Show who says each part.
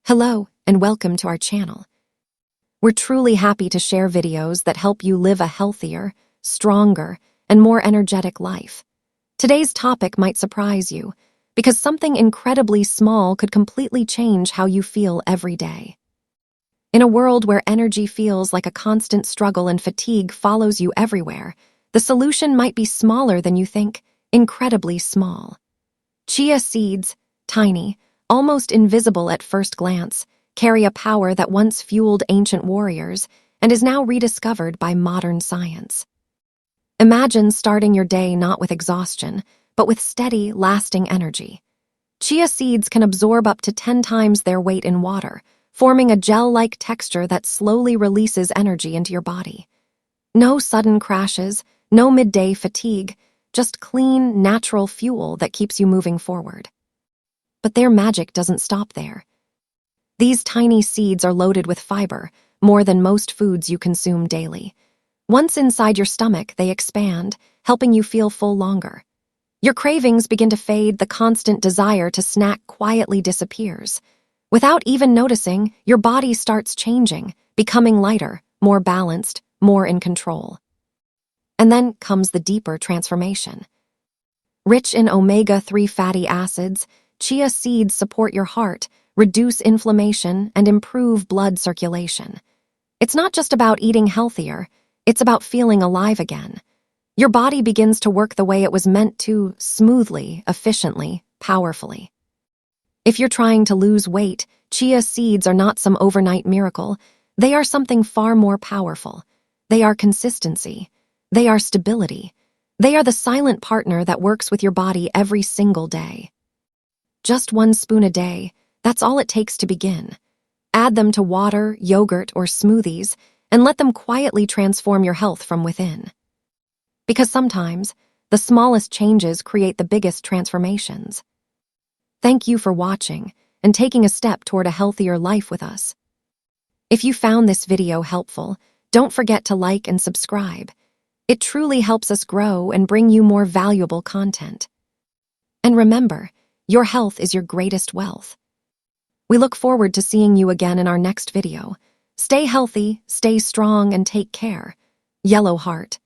Speaker 1: Hello, and welcome to our channel. We're truly happy to share videos that help you live a healthier, stronger, and more energetic life. Today's topic might surprise you, because something incredibly small could completely change how you feel every day. In a world where energy feels like a constant struggle and fatigue follows you everywhere, the solution might be smaller than you think, incredibly small. Chia seeds, tiny, almost invisible at first glance, carry a power that once fueled ancient warriors and is now rediscovered by modern science. Imagine starting your day not with exhaustion, but with steady, lasting energy. Chia seeds can absorb up to 10 times their weight in water, forming a gel-like texture that slowly releases energy into your body. No sudden crashes, no midday fatigue, just clean, natural fuel that keeps you moving forward. But their magic doesn't stop there. These tiny seeds are loaded with fiber, more than most foods you consume daily. Once inside your stomach, they expand, helping you feel full longer. Your cravings begin to fade, the constant desire to snack quietly disappears. Without even noticing, your body starts changing, becoming lighter, more balanced, more in control. And then comes the deeper transformation. Rich in omega-3 fatty acids, chia seeds support your heart, reduce inflammation, and improve blood circulation. It's not just about eating healthier, it's about feeling alive again. Your body begins to work the way it was meant to, smoothly, efficiently, powerfully. If you're trying to lose weight, chia seeds are not some overnight miracle. They are something far more powerful. They are consistency. They are stability. They are the silent partner that works with your body every single day. Just 1 spoon a day, that's all it takes to begin. Add them to water, yogurt, or smoothies, and let them quietly transform your health from within. Because sometimes, the smallest changes create the biggest transformations. Thank you for watching and taking a step toward a healthier life with us. If you found this video helpful, don't forget to like and subscribe. It truly helps us grow and bring you more valuable content. And remember, your health is your greatest wealth. We look forward to seeing you again in our next video. Stay healthy, stay strong, and take care. Yellow Heart.